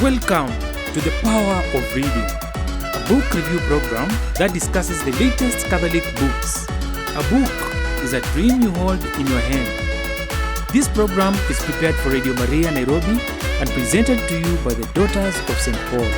Welcome to the Power of Reading, a book review program that discusses the latest Catholic books. A book is a dream you hold in your hand. This program is prepared for Radio Maria Nairobi and presented to you by the Daughters of St. Paul.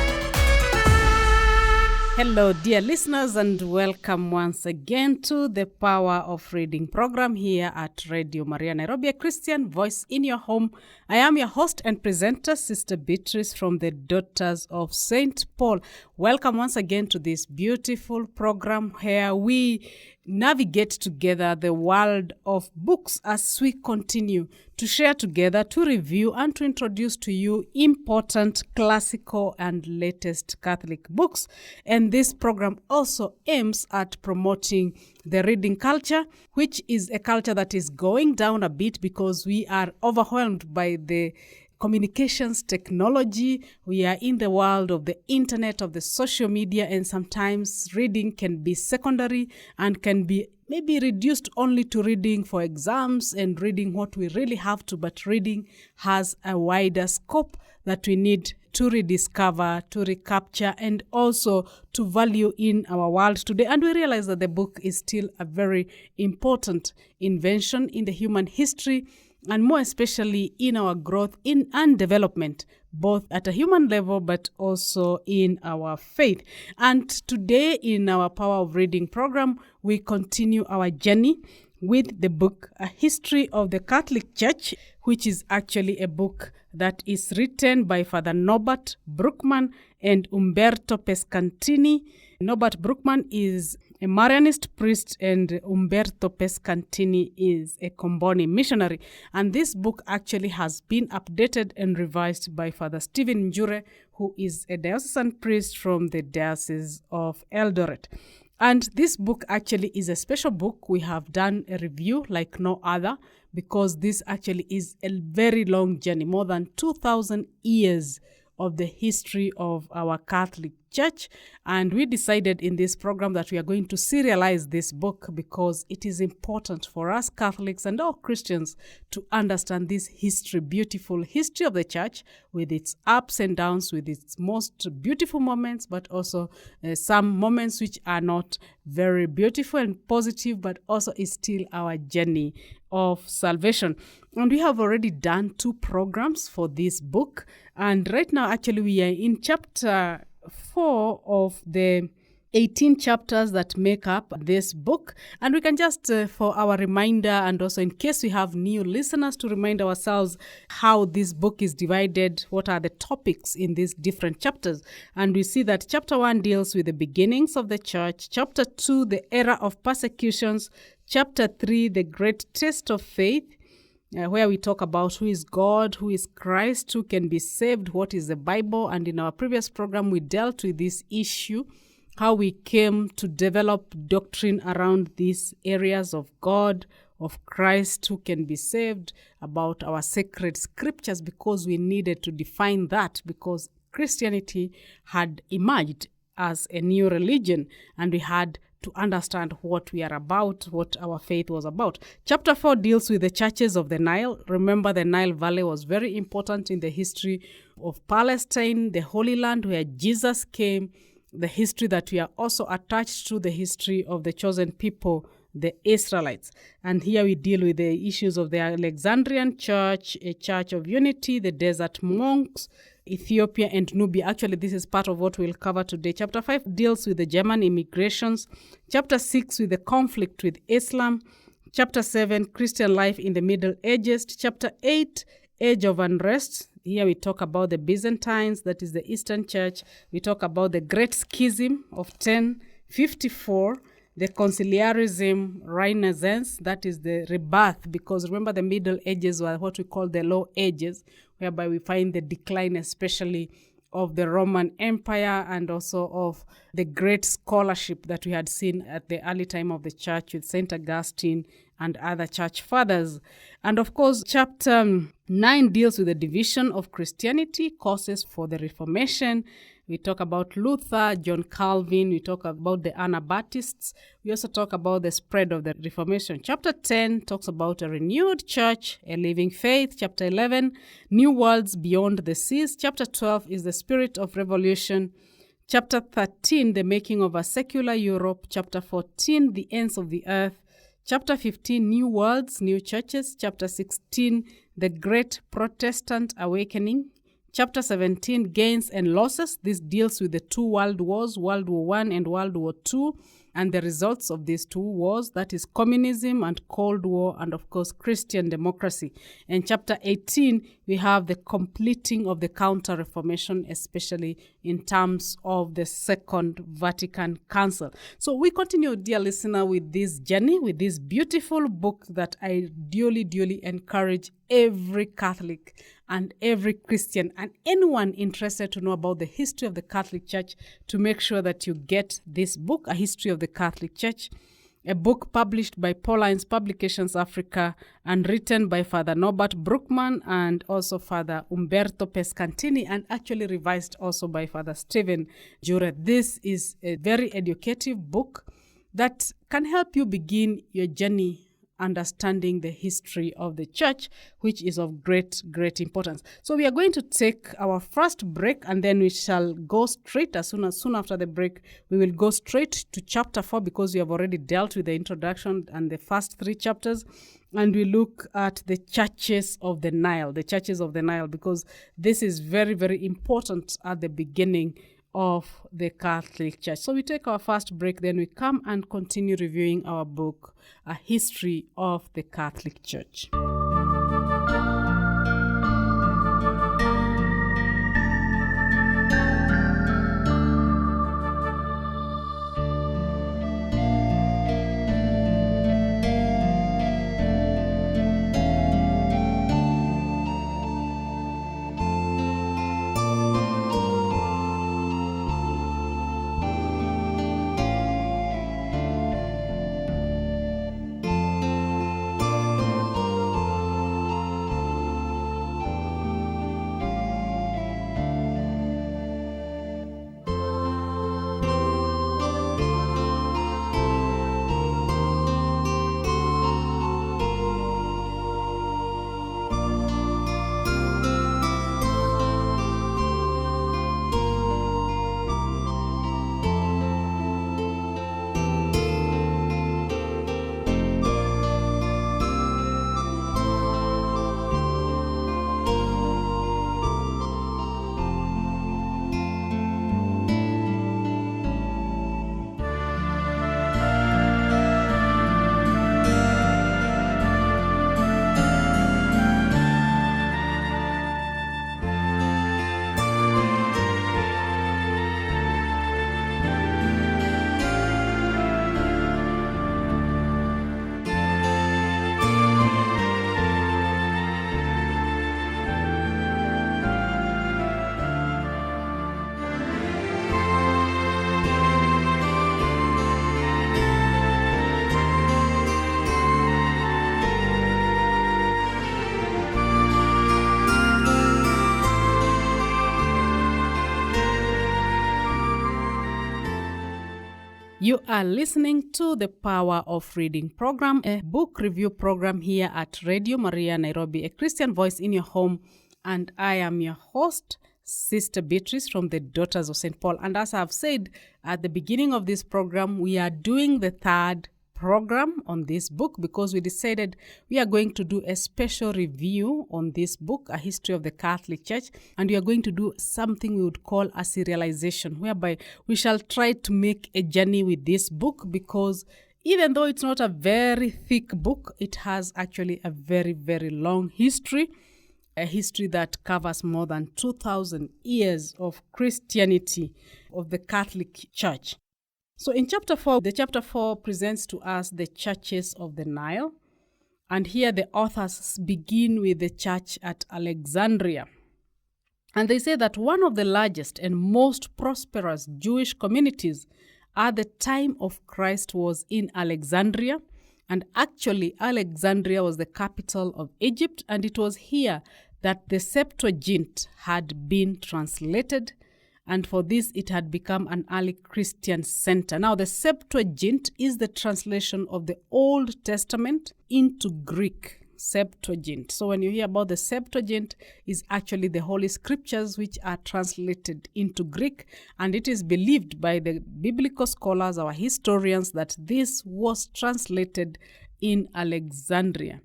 Hello, dear listeners, and welcome once again to the Power of Reading program here at Radio Maria Nairobi, a Christian voice in your home. I am your host and presenter, Sister Beatrice from the Daughters of St. Paul. Welcome once again to this beautiful program where we navigate together the world of books as we continue to share together, to review, and to introduce to you important classical and latest Catholic books. And this program also aims at promoting the reading culture, which is a culture that is going down a bit because we are overwhelmed by the communications technology. We are in the world of the internet, of the social media, and sometimes reading can be secondary and can be maybe reduced only to reading for exams and reading what we really have to, but reading has a wider scope that we need to rediscover, to recapture, and also to value in our world today. And we realize that the book is still a very important invention in the human history, and more especially in our growth and development, both at a human level but also in our faith. And today in our Power of Reading program, we continue our journey with the book, A History of the Catholic Church, which is actually a book that is written by Father Norbert Bruckmann and Umberto Pescantini. Norbert Bruckmann is a Marianist priest and Umberto Pescantini is a Comboni missionary. And this book actually has been updated and revised by Father Stephen Njure, who is a diocesan priest from the Diocese of Eldoret. And this book actually is a special book. We have done a review like no other because this actually is a very long journey, more than 2,000 years of the history of our Catholic Church. And we decided in this program that we are going to serialize this book because it is important for us Catholics and all Christians to understand this history, beautiful history of the Church with its ups and downs, with its most beautiful moments, but also some moments which are not very beautiful and positive, but also is still our journey of salvation. And we have already done 2 programs for this book. And right now, actually, we are in chapter 4 of the 18 chapters that make up this book. And we can just, for our reminder, and also in case we have new listeners, to remind ourselves how this book is divided, what are the topics in these different chapters. And we see that chapter 1 deals with the beginnings of the Church, chapter 2, the era of persecutions, chapter 3, the great test of faith, where we talk about who is God, who is Christ, who can be saved, what is the Bible. And in our previous program, we dealt with this issue, how we came to develop doctrine around these areas of God, of Christ, who can be saved, about our sacred scriptures, because we needed to define that, because Christianity had emerged as a new religion, and we had to understand what we are about, what our faith was about. Chapter 4 deals with the churches of the Nile. Remember, the Nile Valley was very important in the history of Palestine, the Holy Land where Jesus came, the history that we are also attached to, the history of the chosen people, the Israelites. And here we deal with the issues of the Alexandrian Church, a church of unity, the desert monks, Ethiopia and Nubia. Actually, this is part of what we'll cover today. Chapter 5 deals with the German immigrations. Chapter 6 with the conflict with Islam. Chapter 7, Christian life in the Middle Ages. Chapter 8, Age of Unrest. Here we talk about the Byzantines, that is the Eastern Church. We talk about the Great Schism of 1054. The conciliarism renaissance, that is the rebirth, because remember the Middle Ages were what we call the Low Ages, whereby we find the decline especially of the Roman Empire and also of the great scholarship that we had seen at the early time of the church with St. Augustine and other church fathers. And of course, chapter 9 deals with the division of Christianity, causes for the Reformation, We talk about Luther, John Calvin. We talk about the Anabaptists. We also talk about the spread of the Reformation. Chapter 10 talks about a renewed church, a living faith. Chapter 11, new worlds beyond the seas. Chapter 12 is the spirit of revolution. Chapter 13, the making of a secular Europe. Chapter 14, the ends of the earth. Chapter 15, new worlds, new churches. Chapter 16, the great Protestant awakening. Chapter 17, gains and losses. This deals with the two world wars, World War I and World War II, and the results of these two wars, that is communism and Cold War, and of course Christian democracy. And chapter 18, we have the completing of the Counter-Reformation, especially in terms of the Second Vatican Council. So we continue, dear listener, with this journey, with this beautiful book that I duly encourage every Catholic and every Christian and anyone interested to know about the history of the Catholic Church to make sure that you get this book, A History of the Catholic Church, a book published by Pauline's Publications Africa and written by Father Norbert Bruckmann and also Father Umberto Pescantini, and actually revised also by Father Stephen Jure. This is a very educative book that can help you begin your journey understanding the history of the church, which is of great importance. So we are going to take our first break, and then we shall go straight, soon after the break, we will go straight to chapter 4, because we have already dealt with the introduction and the first 3 chapters, and we look at the churches of the Nile, because this is very important at the beginning of the Catholic Church. So we take our first break, then we come and continue reviewing our book, A History of the Catholic Church. You are listening to the Power of Reading program, a book review program here at Radio Maria Nairobi, a Christian voice in your home. And I am your host, Sister Beatrice from the Daughters of St. Paul. And as I've said at the beginning of this program, we are doing the third program on this book because we decided we are going to do a special review on this book, A History of the Catholic Church, and we are going to do something we would call a serialization, whereby we shall try to make a journey with this book, because even though it's not a very thick book, it has actually a very long history, a history that covers more than 2,000 years of Christianity, of the Catholic Church. So in chapter 4, the chapter 4 presents to us the churches of the Nile. And here the authors begin with the church at Alexandria. And they say that one of the largest and most prosperous Jewish communities at the time of Christ was in Alexandria. And actually, Alexandria was the capital of Egypt. And it was here that the Septuagint had been translated. And for this, it had become an early Christian center. Now, the Septuagint is the translation of the Old Testament into Greek. Septuagint. So when you hear about the Septuagint, is actually the Holy Scriptures which are translated into Greek, and it is believed by the biblical scholars, our historians, that this was translated in Alexandria.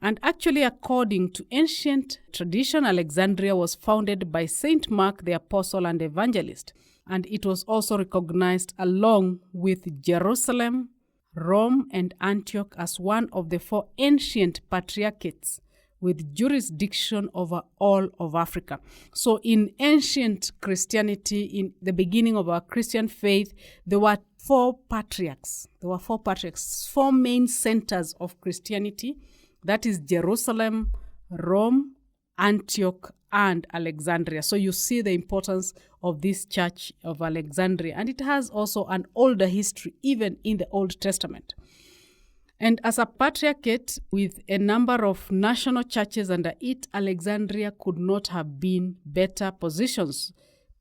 And actually, according to ancient tradition, Alexandria was founded by Saint Mark, the apostle and evangelist, and it was also recognized along with Jerusalem, Rome, and Antioch as one of the 4 ancient patriarchates with jurisdiction over all of Africa. So in ancient Christianity, in the beginning of our Christian faith, there were 4 patriarchs. 4 main centers of Christianity. That is Jerusalem, Rome, Antioch, and Alexandria. So you see the importance of this church of Alexandria. And it has also an older history, even in the Old Testament. And as a patriarchate with a number of national churches under it, Alexandria could not have been better positions.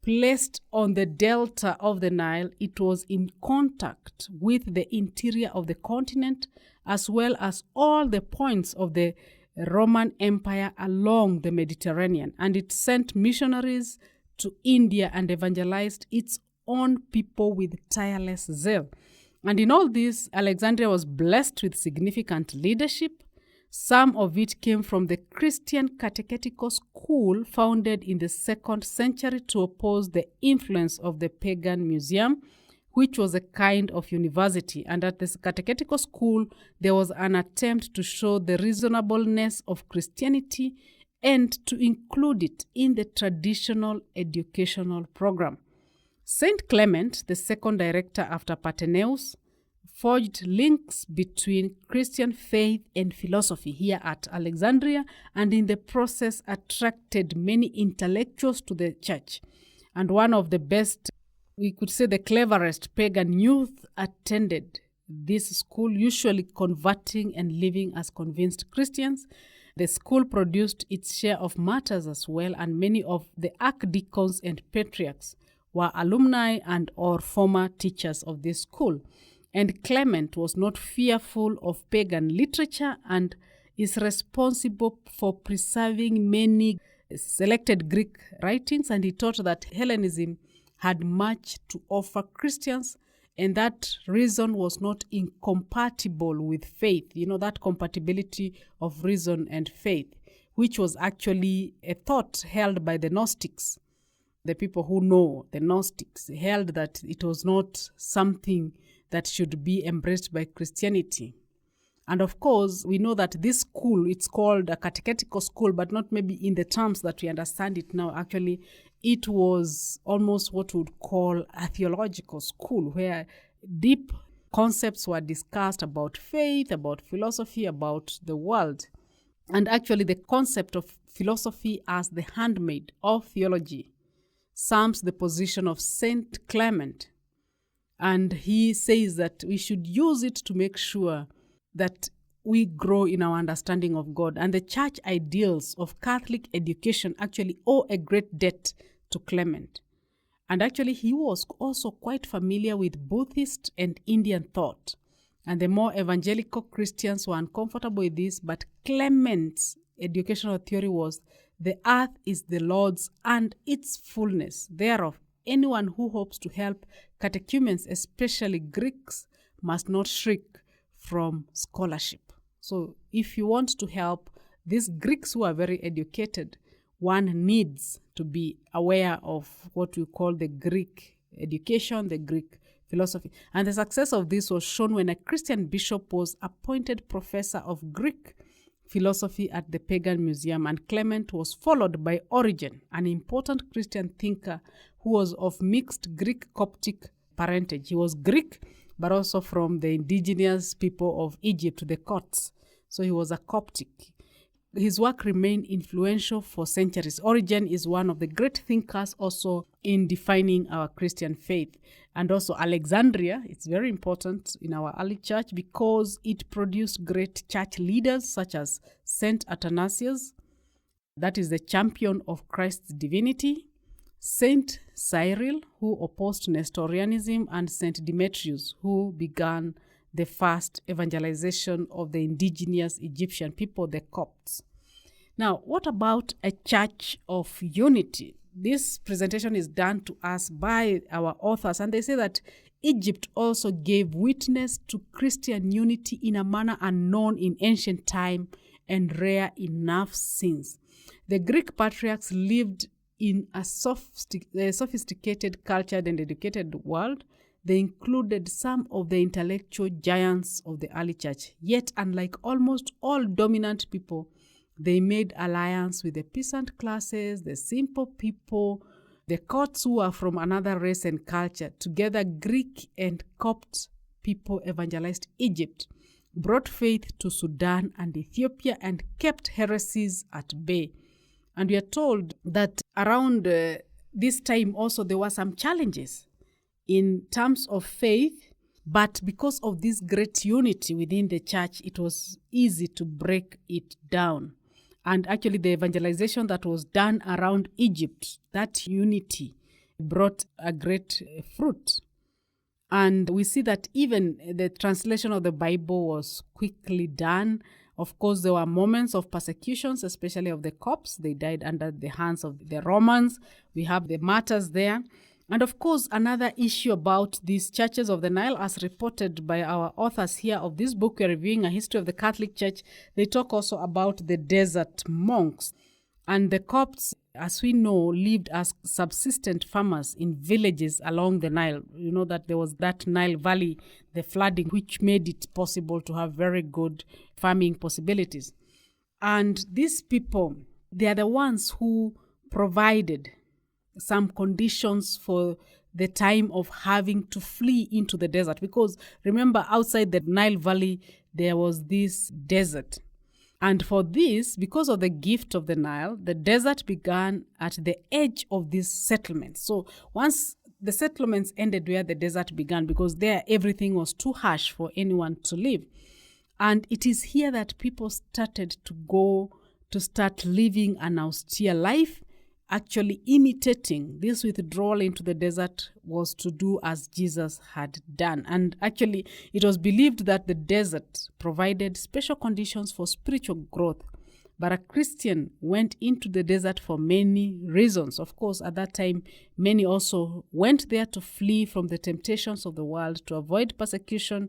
Placed on the delta of the Nile, it was in contact with the interior of the continent, as well as all the points of the Roman Empire along the Mediterranean, and it sent missionaries to India and evangelized its own people with tireless zeal. And in all this, Alexandria was blessed with significant leadership. Some of it came from the Christian catechetical school founded in the 2nd century to oppose the influence of the pagan museum, which was a kind of university. And at this catechetical school, there was an attempt to show the reasonableness of Christianity and to include it in the traditional educational program. Saint Clement, the 2nd director after Partheneus, forged links between Christian faith and philosophy here at Alexandria, and in the process attracted many intellectuals to the church. And one of the best, we could say the cleverest pagan youth attended this school, usually converting and living as convinced Christians. The school produced its share of martyrs as well, and many of the archdeacons and patriarchs were alumni and or former teachers of this school. And Clement was not fearful of pagan literature and is responsible for preserving many selected Greek writings, and he taught that Hellenism had much to offer Christians, and that reason was not incompatible with faith. You know, that compatibility of reason and faith, which was actually a thought held by the Gnostics. The people who know the Gnostics held that it was not something that should be embraced by Christianity. And of course, we know that this school, it's called a catechetical school, but not maybe in the terms that we understand it now. Actually, it was almost what we would call a theological school, where deep concepts were discussed about faith, about philosophy, about the world. And actually, the concept of philosophy as the handmaid of theology sums the position of Saint Clement. And he says that we should use it to make sure that we grow in our understanding of God. And the church ideals of Catholic education actually owe a great debt to Clement. And actually, he was also quite familiar with Buddhist and Indian thought. And the more evangelical Christians were uncomfortable with this, but Clement's educational theory was the earth is the Lord's and its fullness thereof. Anyone who hopes to help catechumens, especially Greeks, must not shrink from scholarship. So if you want to help these Greeks who are very educated, one needs to be aware of what we call the Greek education, the Greek philosophy. And the success of this was shown when a Christian bishop was appointed professor of Greek philosophy at the Pagan Museum, and Clement was followed by Origen, an important Christian thinker who was of mixed Greek Coptic parentage. He was Greek, but also from the indigenous people of Egypt, the Copts. So he was a Coptic. His work remained influential for centuries. Origen is one of the great thinkers also in defining our Christian faith. And also Alexandria, it's very important in our early church because it produced great church leaders such as Saint Athanasius, that is the champion of Christ's divinity, Saint Cyril, who opposed Nestorianism, and Saint Demetrius, who began the first evangelization of the indigenous Egyptian people, the Copts. Now, what about a church of unity? This presentation is done to us by our authors, and they say that Egypt also gave witness to Christian unity in a manner unknown in ancient time and rare enough since. The Greek patriarchs lived in a sophisticated, cultured, and educated world. They included some of the intellectual giants of the early church. Yet, unlike almost all dominant people, they made alliance with the peasant classes, the simple people, the Copts who are from another race and culture. Together, Greek and Copt people evangelized Egypt, brought faith to Sudan and Ethiopia, and kept heresies at bay. And we are told that around this time also there were some challenges in terms of faith, but because of this great unity within the church, it was easy to break it down. And actually the evangelization that was done around Egypt, that unity brought a great fruit. And we see that even the translation of the Bible was quickly done. Of course, there were moments of persecutions, especially of the Copts. They died under the hands of the Romans. We have the martyrs there. And of course, another issue about these churches of the Nile, as reported by our authors here of this book, we're reviewing a history of the Catholic Church. They talk also about the desert monks. And the Copts, as we know, lived as subsistent farmers in villages along the Nile. You know that there was that Nile Valley, the flooding, which made it possible to have very good farming possibilities. And these people, they are the ones who provided some conditions for the time of having to flee into the desert. Because remember, outside the Nile Valley, there was this desert. And for this, because of the gift of the Nile, the desert began at the edge of these settlements. So once the settlements ended where the desert began, because there everything was too harsh for anyone to live. And it is here that people started to start living an austere life. Actually imitating this withdrawal into the desert was to do as Jesus had done. And actually, it was believed that the desert provided special conditions for spiritual growth. But a Christian went into the desert for many reasons. Of course, at that time, many also went there to flee from the temptations of the world, to avoid persecution,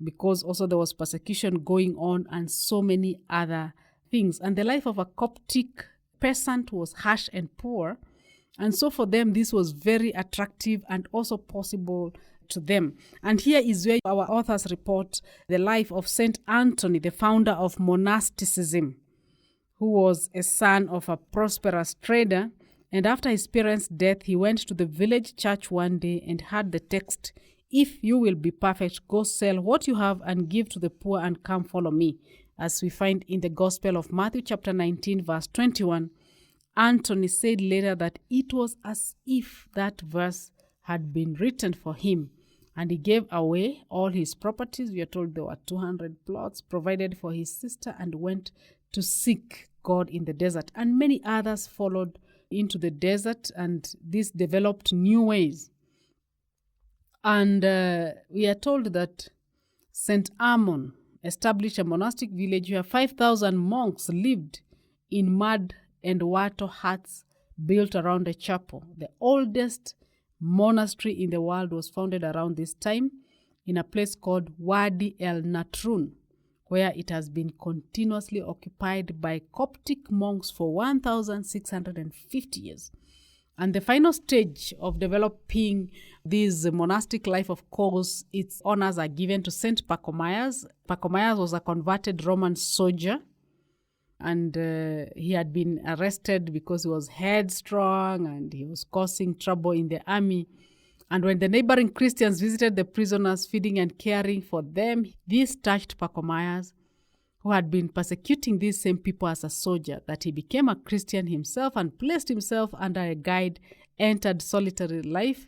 because also there was persecution going on and so many other things. And the life of a Coptic peasant was harsh and poor, and so for them this was very attractive and also possible to them. And here is where our authors report the life of Saint Anthony, the founder of monasticism, who was a son of a prosperous trader. And after his parents' death, he went to the village church one day and heard the text, "If you will be perfect, go sell what you have and give to the poor and come follow me." As we find in the Gospel of Matthew chapter 19, verse 21, Anthony said later that it was as if that verse had been written for him. And he gave away all his properties. We are told there were 200 plots, provided for his sister, and went to seek God in the desert. And many others followed into the desert, and this developed new ways. And we are told that St. Amon established a monastic village where 5,000 monks lived in mud and water huts built around a chapel. The oldest monastery in the world was founded around this time in a place called Wadi el Natrun, where it has been continuously occupied by Coptic monks for 1,650 years. And the final stage of developing this monastic life, of course, its honors are given to Saint Pachomius. Pachomius was a converted Roman soldier, and he had been arrested because he was headstrong and he was causing trouble in the army. And when the neighboring Christians visited the prisoners, feeding and caring for them, this touched Pachomius, who had been persecuting these same people as a soldier, that he became a Christian himself and placed himself under a guide, entered solitary life,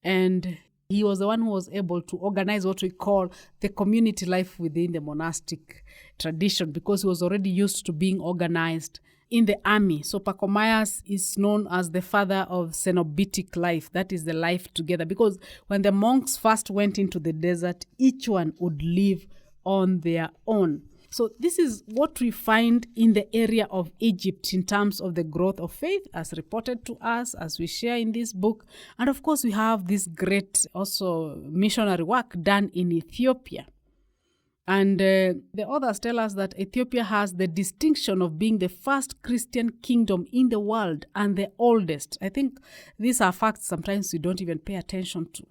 and he was the one who was able to organize what we call the community life within the monastic tradition, because he was already used to being organized in the army. So Pachomius is known as the father of cenobitic life. That is the life together. Because when the monks first went into the desert, each one would live on their own. So this is what we find in the area of Egypt in terms of the growth of faith as reported to us, as we share in this book. And of course, we have this great also missionary work done in Ethiopia. And the authors tell us that Ethiopia has the distinction of being the first Christian kingdom in the world and the oldest. I think these are facts sometimes we don't even pay attention to.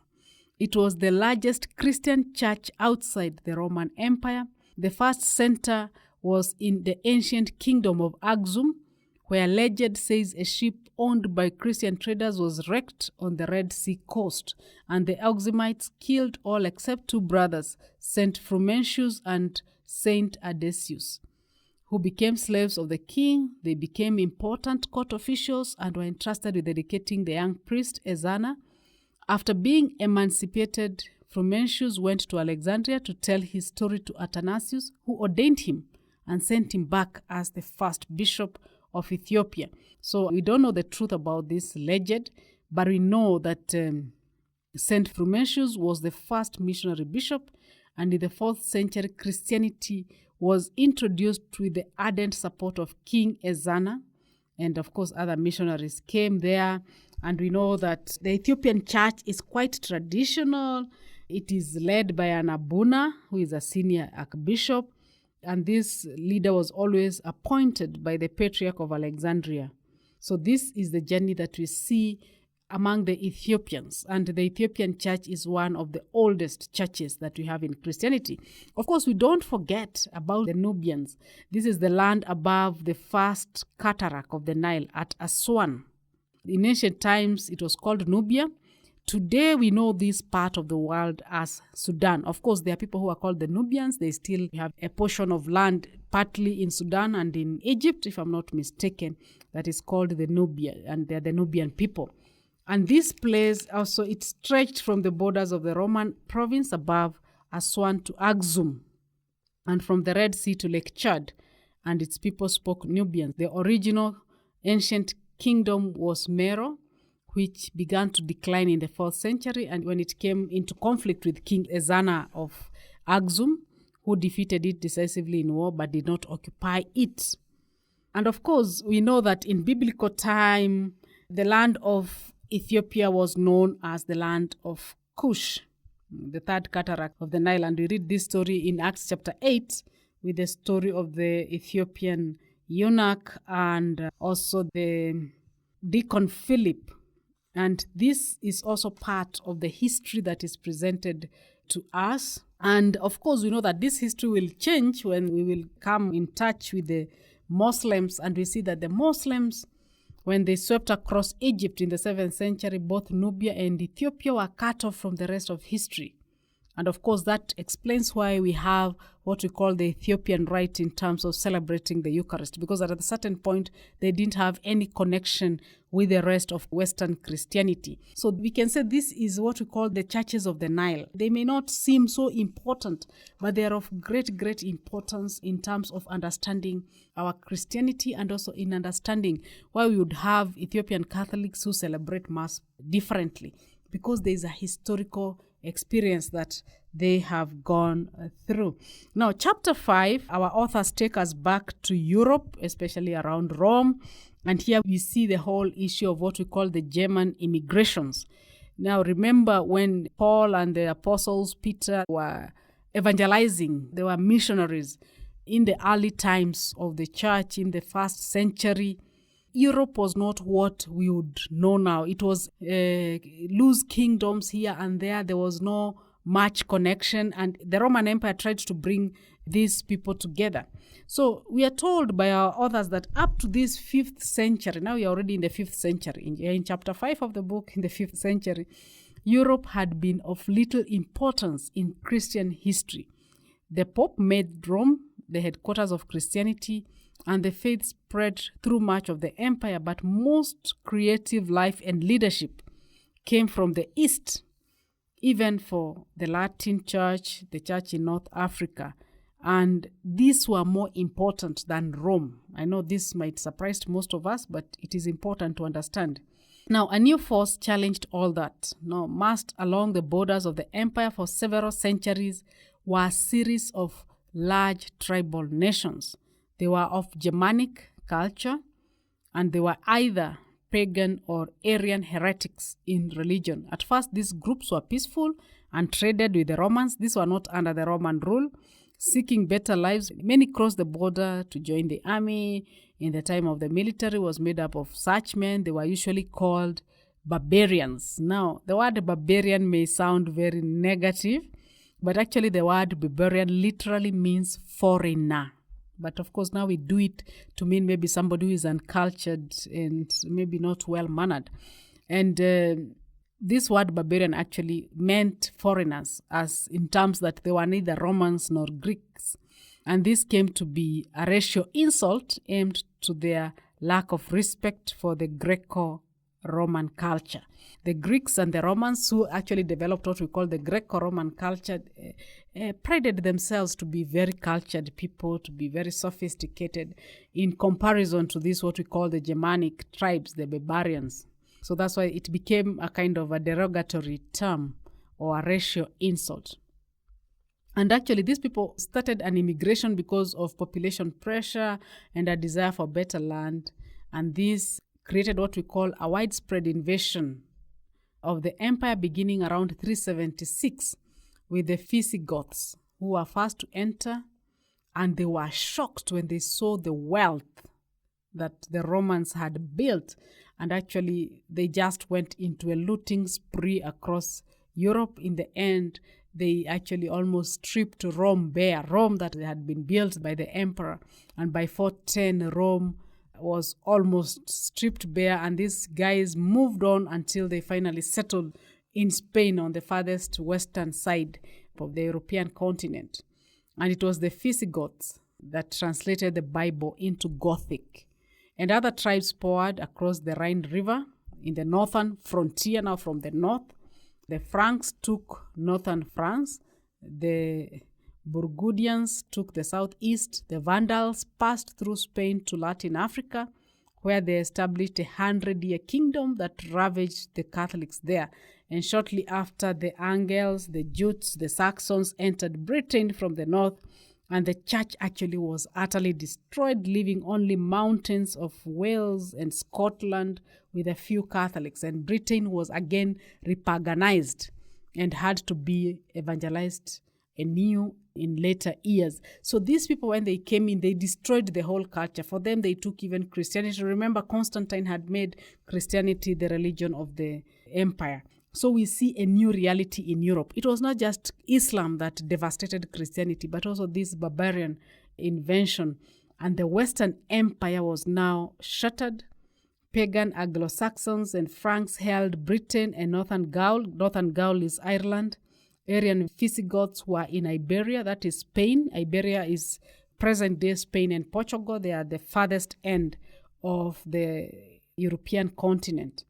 It was the largest Christian church outside the Roman Empire. The first center was in the ancient kingdom of Axum, where legend says a ship owned by Christian traders was wrecked on the Red Sea coast, and the Axumites killed all except two brothers, Saint Frumentius and Saint Adesius, who became slaves of the king. They became important court officials and were entrusted with dedicating the young priest Ezana. After being emancipated, Frumentius went to Alexandria to tell his story to Athanasius, who ordained him and sent him back as the first bishop of Ethiopia. So we don't know the truth about this legend, but we know that Saint Frumentius was the first missionary bishop, and in the 4th century, Christianity was introduced with the ardent support of King Ezana, and of course other missionaries came there. And we know that the Ethiopian church is quite traditional. It is led by an Abuna, who is a senior archbishop, and this leader was always appointed by the Patriarch of Alexandria. So this is the journey that we see among the Ethiopians, and the Ethiopian church is one of the oldest churches that we have in Christianity. Of course, we don't forget about the Nubians. This is the land above the first cataract of the Nile at Aswan. In ancient times, it was called Nubia. Today, we know this part of the world as Sudan. Of course, there are people who are called the Nubians. They still have a portion of land, partly in Sudan and in Egypt, if I'm not mistaken, that is called the Nubia, and they're the Nubian people. And this place also, it stretched from the borders of the Roman province above Aswan to Axum, and from the Red Sea to Lake Chad, and its people spoke Nubian. The original ancient kingdom was Meroe, which began to decline in the 4th century, and when it came into conflict with King Ezana of Axum, who defeated it decisively in war but did not occupy it. And of course, we know that in biblical time, the land of Ethiopia was known as the land of Cush, the 3rd cataract of the Nile. And we read this story in Acts chapter 8 with the story of the Ethiopian eunuch and also the deacon Philip. And this is also part of the history that is presented to us. And of course, we know that this history will change when we will come in touch with the Muslims, and we see that the Muslims, when they swept across Egypt in the 7th century, both Nubia and Ethiopia were cut off from the rest of history. And of course, that explains why we have what we call the Ethiopian rite in terms of celebrating the Eucharist, because at a certain point, they didn't have any connection with the rest of Western Christianity. So we can say this is what we call the churches of the Nile. They may not seem so important, but they are of great, great importance in terms of understanding our Christianity and also in understanding why we would have Ethiopian Catholics who celebrate Mass differently, because there is a historical experience that they have gone through. Now, chapter 5, our authors take us back to Europe, especially around Rome. And here we see the whole issue of what we call the German immigrations. Now, remember when Paul and the apostles Peter were evangelizing, they were missionaries in the early times of the church in the 1st century. Europe was not what we would know now. It was loose kingdoms here and there. There was no much connection, and the Roman Empire tried to bring these people together. So we are told by our authors that up to this 5th century, now we are already in the 5th century, in chapter 5 of the book, in the 5th century, Europe had been of little importance in Christian history. The Pope made Rome the headquarters of Christianity, and the faith spread through much of the empire, but most creative life and leadership came from the East, even for the Latin Church, the church in North Africa, And these were more important than Rome. I know this might surprise most of us, but it is important to understand. Now, a new force challenged all that. Now, massed along the borders of the empire for several centuries were a series of large tribal nations. They were of Germanic culture, and they were either pagan or Arian heretics in religion. At first, these groups were peaceful and traded with the Romans. These were not under the Roman rule. Seeking better lives, many crossed the border to join the army. In the time of the military was made up of such men. They were usually called barbarians. Now, the word barbarian may sound very negative, but actually the word barbarian literally means foreigner. But of course, now we do it to mean maybe somebody who is uncultured and maybe not well-mannered. And this word barbarian actually meant foreigners, as in terms that they were neither Romans nor Greeks. And this came to be a racial insult aimed to their lack of respect for the Greco-Roman culture. The Greeks and the Romans, who actually developed what we call the Greco-Roman culture, prided themselves to be very cultured people, to be very sophisticated in comparison to this, what we call the Germanic tribes, the barbarians. So that's why it became a kind of a derogatory term or a racial insult. And actually, these people started an immigration because of population pressure and a desire for better land. And this created what we call a widespread invasion of the empire beginning around 376 with the Visigoths, who were first to enter. And they were shocked when they saw the wealth that the Romans had built. And actually, they just went into a looting spree across Europe. In the end, they actually almost stripped Rome bare, Rome that had been built by the emperor. And by 410, Rome was almost stripped bare. And these guys moved on until they finally settled in Spain on the farthest western side of the European continent. And it was the Visigoths that translated the Bible into Gothic. And other tribes poured across the Rhine River in the northern frontier. Now from the north, the Franks took northern France. The Burgundians took the southeast. The Vandals passed through Spain to Latin Africa, where they established a 100-year kingdom that ravaged the Catholics there. And shortly after, the Angles, the Jutes, the Saxons entered Britain from the north, and the church actually was utterly destroyed, leaving only mountains of Wales and Scotland with a few Catholics. And Britain was again repaganized and had to be evangelized anew in later years. So these people, when they came in, they destroyed the whole culture. For them, they took even Christianity. Remember, Constantine had made Christianity the religion of the empire. So we see a new reality in Europe. It was not just Islam that devastated Christianity, but also this barbarian invention. And the Western Empire was now shattered. Pagan Anglo-Saxons and Franks held Britain and Northern Gaul. Northern Gaul is Ireland. Arian Visigoths were in Iberia, that is Spain. Iberia is present-day Spain and Portugal. They are the farthest end of the European continent.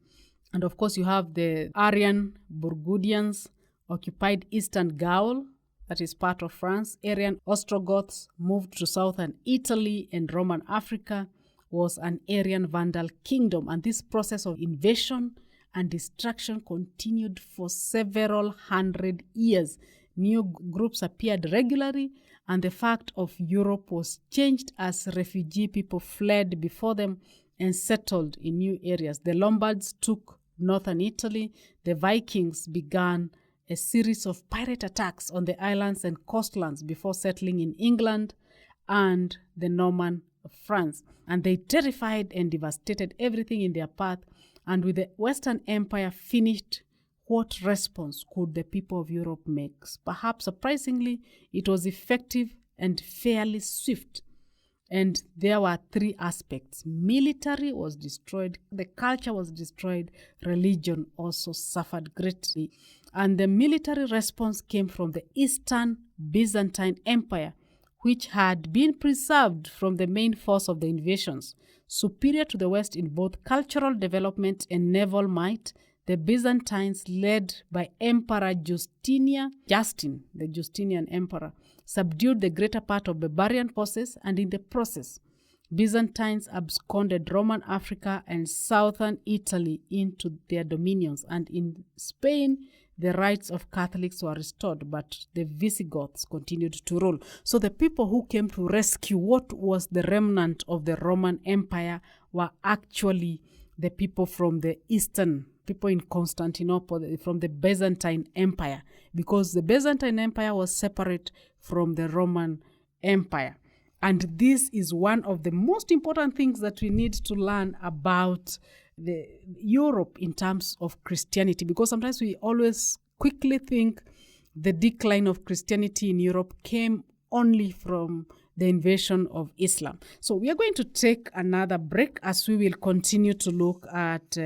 And of course, you have the Arian Burgundians occupied Eastern Gaul, that is part of France. Arian Ostrogoths moved to southern Italy, and Roman Africa was an Arian Vandal kingdom. And this process of invasion and destruction continued for several hundred years. New groups appeared regularly, and the fact of Europe was changed as refugee people fled before them and settled in new areas. The Lombards took northern Italy. The Vikings began a series of pirate attacks on the islands and coastlands before settling in England and the Norman France. And they terrified and devastated everything in their path. And with the Western Empire finished, what response could the people of Europe make? Perhaps surprisingly, it was effective and fairly swift. And there were three aspects. Military was destroyed, the culture was destroyed, religion also suffered greatly. And the military response came from the Eastern Byzantine Empire, which had been preserved from the main force of the invasions. Superior to the West in both cultural development and naval might, the Byzantines, led by Emperor Justin, the Justinian emperor, subdued the greater part of barbarian forces, and in the process, Byzantines absconded Roman Africa and southern Italy into their dominions, and in Spain, the rights of Catholics were restored, but the Visigoths continued to rule. So the people who came to rescue what was the remnant of the Roman Empire were actually the people from the eastern, people in Constantinople, from the Byzantine Empire, because the Byzantine Empire was separate from the Roman Empire. And this is one of the most important things that we need to learn about Europe in terms of Christianity, because sometimes we always quickly think the decline of Christianity in Europe came only from the invasion of Islam. So we are going to take another break as we will continue to look at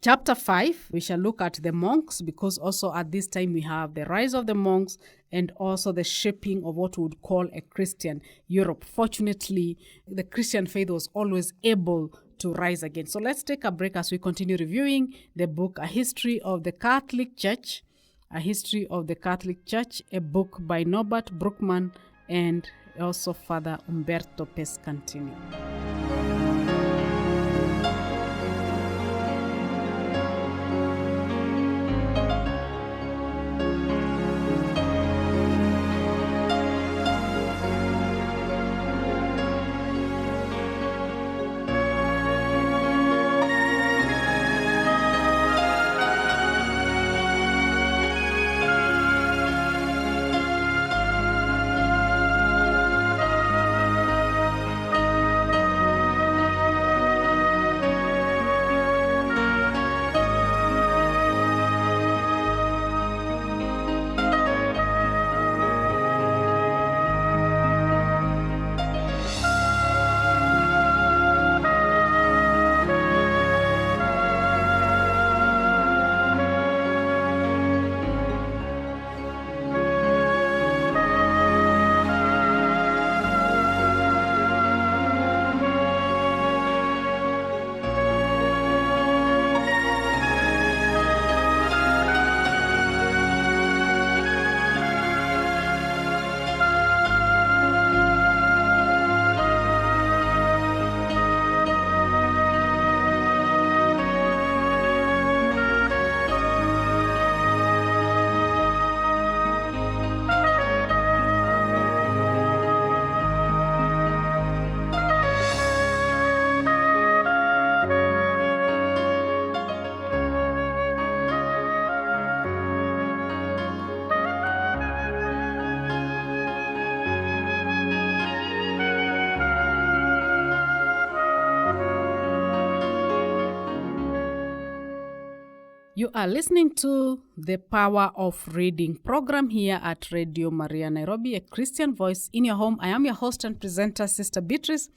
Chapter 5, we shall look at the monks, because also at this time we have the rise of the monks and also the shaping of what we would call a Christian Europe. Fortunately, the Christian faith was always able to rise again. So let's take a break as we continue reviewing the book, A History of the Catholic Church, A History of the Catholic Church, a book by Norbert Bruckmann and also Father Umberto Pescantini. You are listening to the Power of Reading program here at Radio Maria Nairobi, a Christian voice in your home. I am your host and presenter, Sister Beatrice,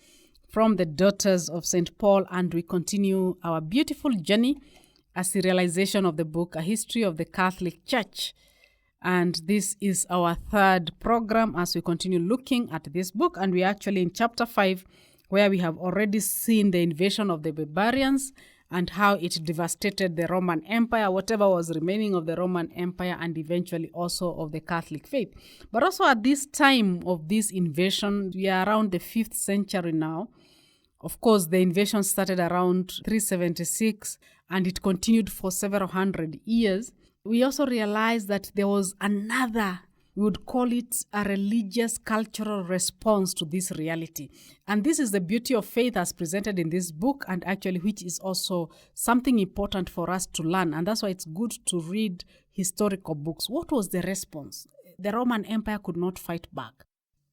from the Daughters of St. Paul, and we continue our beautiful journey as the realization of the book, A History of the Catholic Church. And this is our third program as we continue looking at this book, and we are actually in chapter 5, where we have already seen the invasion of the barbarians and how it devastated the Roman Empire, whatever was remaining of the Roman Empire, and eventually also of the Catholic faith. But also at this time of this invasion, we are around the 5th century now. Of course, the invasion started around 376 and it continued for several hundred years. We also realized that there was another, we would call it a religious cultural response to this reality. And this is the beauty of faith as presented in this book, and actually which is also something important for us to learn. And that's why it's good to read historical books. What was the response? The Roman Empire could not fight back.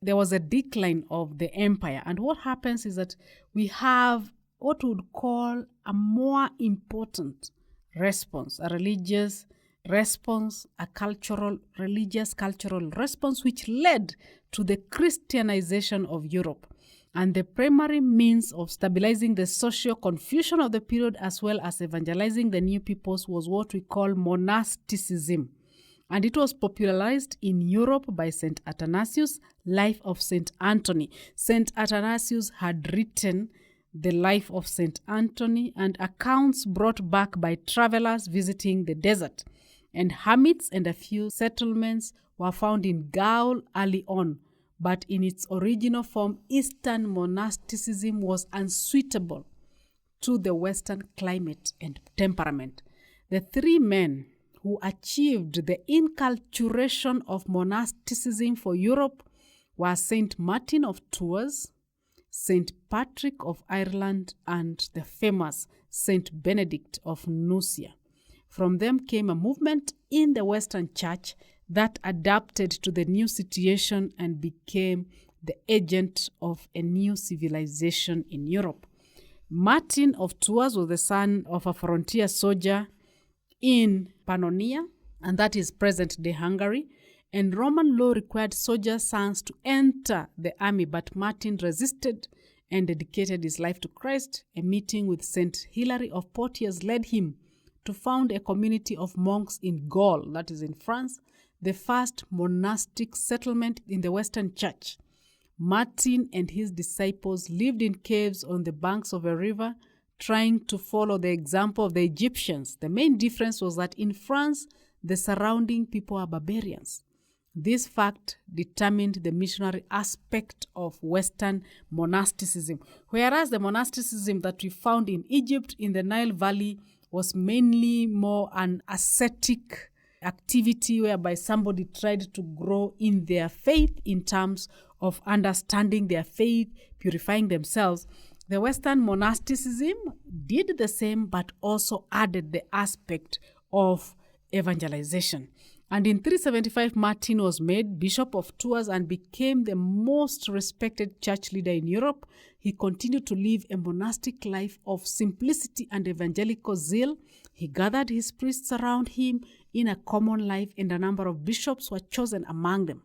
There was a decline of the empire. And what happens is that we have what we would call a more important response, a religious response, a religious cultural response, which led to the Christianization of Europe. And the primary means of stabilizing the social confusion of the period as well as evangelizing the new peoples was what we call monasticism. And it was popularized in Europe by St. Athanasius' Life of St. Anthony. St. Athanasius had written the life of St. Anthony and accounts brought back by travelers visiting the desert. and hermits and a few settlements were found in Gaul early on, but in its original form, Eastern monasticism was unsuitable to the Western climate and temperament. The three men who achieved the inculturation of monasticism for Europe were Saint Martin of Tours, Saint Patrick of Ireland, and the famous Saint Benedict of Nursia. From them came a movement in the Western Church that adapted to the new situation and became the agent of a new civilization in Europe. Martin of Tours was the son of a frontier soldier in Pannonia, and that is present-day Hungary, and Roman law required soldier sons to enter the army, but Martin resisted and dedicated his life to Christ. A meeting with Saint Hilary of Poitiers led him to found a community of monks in Gaul, that is in France, the first monastic settlement in the Western Church. Martin and his disciples lived in caves on the banks of a river, trying to follow the example of the Egyptians. The main difference was that in France, the surrounding people are barbarians. This fact determined the missionary aspect of Western monasticism, whereas the monasticism that we found in Egypt in the Nile Valley was mainly more an ascetic activity whereby somebody tried to grow in their faith in terms of understanding their faith, purifying themselves. The Western monasticism did the same, but also added the aspect of evangelization. And in 375, Martin was made Bishop of Tours and became the most respected church leader in Europe. He continued to live a monastic life of simplicity and evangelical zeal. He gathered his priests around him in a common life, and a number of bishops were chosen among them.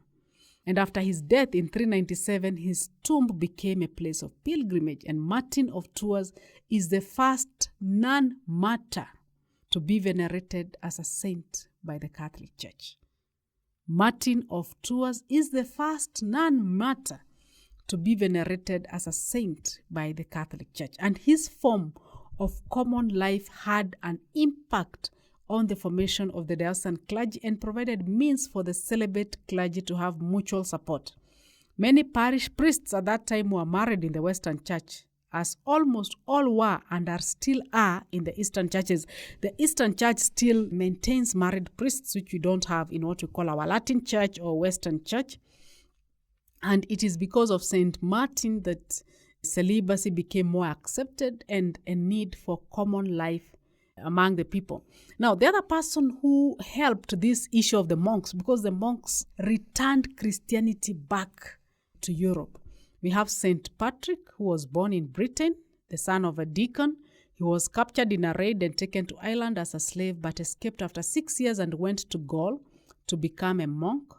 And after his death in 397, his tomb became a place of pilgrimage, and Martin of Tours is the first non-martyr to be venerated as a saint by the Catholic Church. Martin of Tours is the first non-martyr to be venerated as a saint by the Catholic Church, and his form of common life had an impact on the formation of the diocesan clergy and provided means for the celibate clergy to have mutual support. Many parish priests at that time were married in the Western Church, as almost all were and still are in the Eastern churches. The Eastern Church still maintains married priests, which we don't have in what we call our Latin Church or Western Church. And it is because of Saint Martin that celibacy became more accepted and a need for common life among the people. Now, the other person who helped this issue of the monks, because the monks returned Christianity back to Europe. We have Saint Patrick, who was born in Britain, the son of a deacon. He was captured in a raid and taken to Ireland as a slave, but escaped after 6 years and went to Gaul to become a monk.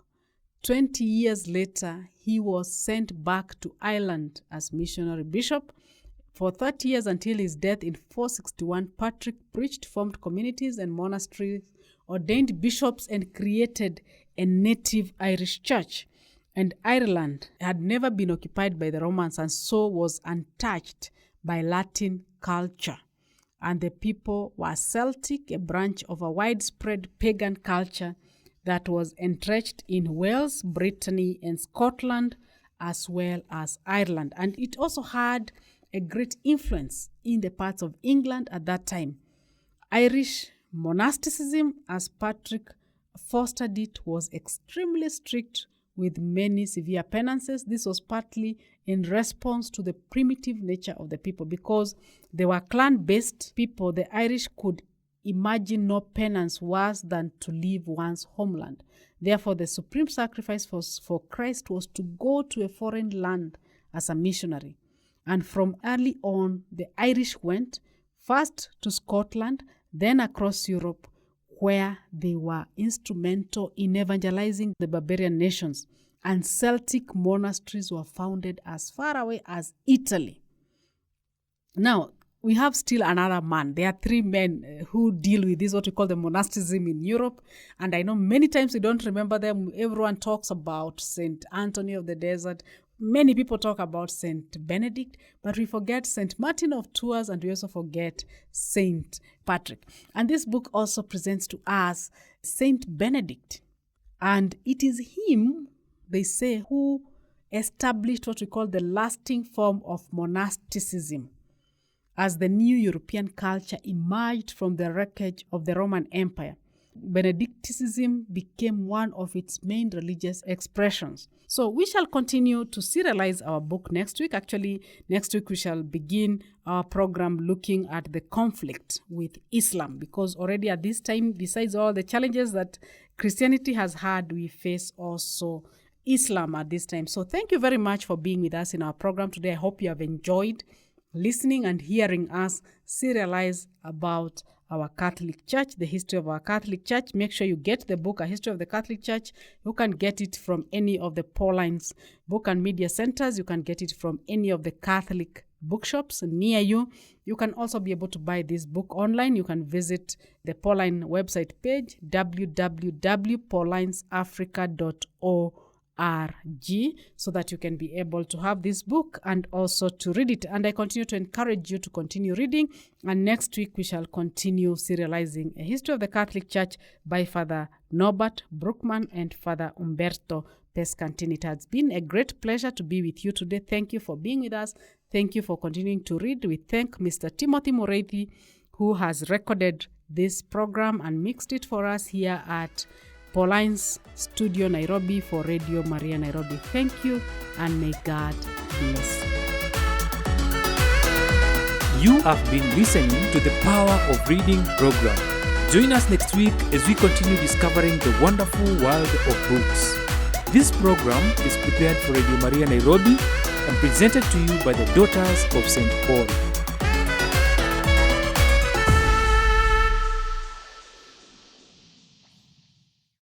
20 years later, he was sent back to Ireland as missionary bishop. For 30 years until his death in 461, Patrick preached, formed communities and monasteries, ordained bishops, and created a native Irish church. And Ireland had never been occupied by the Romans and so was untouched by Latin culture. And the people were Celtic, a branch of a widespread pagan culture that was entrenched in Wales, Brittany, and Scotland, as well as Ireland. And it also had a great influence in the parts of England at that time. Irish monasticism, as Patrick fostered it, was extremely strict with many severe penances. This was partly in response to the primitive nature of the people. Because they were clan-based people, the Irish could imagine no penance worse than to leave one's homeland. Therefore, the supreme sacrifice for Christ was to go to a foreign land as a missionary. And from early on, the Irish went first to Scotland, then across Europe, where they were instrumental in evangelizing the barbarian nations. And Celtic monasteries were founded as far away as Italy. Now, we have still another man. There are three men who deal with this, what we call the monasticism in Europe. And I know many times we don't remember them. Everyone talks about St. Anthony of the Desert. Many people talk about Saint Benedict, but we forget Saint Martin of Tours, and we also forget Saint Patrick. And this book also presents to us Saint Benedict. And it is him, they say, who established what we call the lasting form of monasticism as the new European culture emerged from the wreckage of the Roman Empire. Benedictinism became one of its main religious expressions. So we shall continue to serialize our book next week. Actually, next week we shall begin our program looking at the conflict with Islam, because already at this time, besides all the challenges that Christianity has had, we face also Islam at this time. So thank you very much for being with us in our program today. I hope you have enjoyed listening and hearing us serialize about our Catholic Church, the history of our Catholic Church. Make sure you get the book, A History of the Catholic Church. You can get it from any of the Pauline's book and media centers. You can get it from any of the Catholic bookshops near you. You can also be able to buy this book online. You can visit the Pauline website page, www.paulinesafrica.org, so that you can be able to have this book and also to read it. And I continue to encourage you to continue reading. And next week we shall continue serializing A History of the Catholic Church by Father Norbert Bruckmann and Father Umberto Pescantini. It has been a great pleasure to be with you today. Thank you for being with us. Thank you for continuing to read. We thank Mr. Timothy Morethi, who has recorded this program and mixed it for us here at Pauline's Studio Nairobi for Radio Maria Nairobi. Thank you, and may God bless you. You have been listening to the Power of Reading program. Join us next week as we continue discovering the wonderful world of books. This program is prepared for Radio Maria Nairobi and presented to you by the Daughters of St. Paul.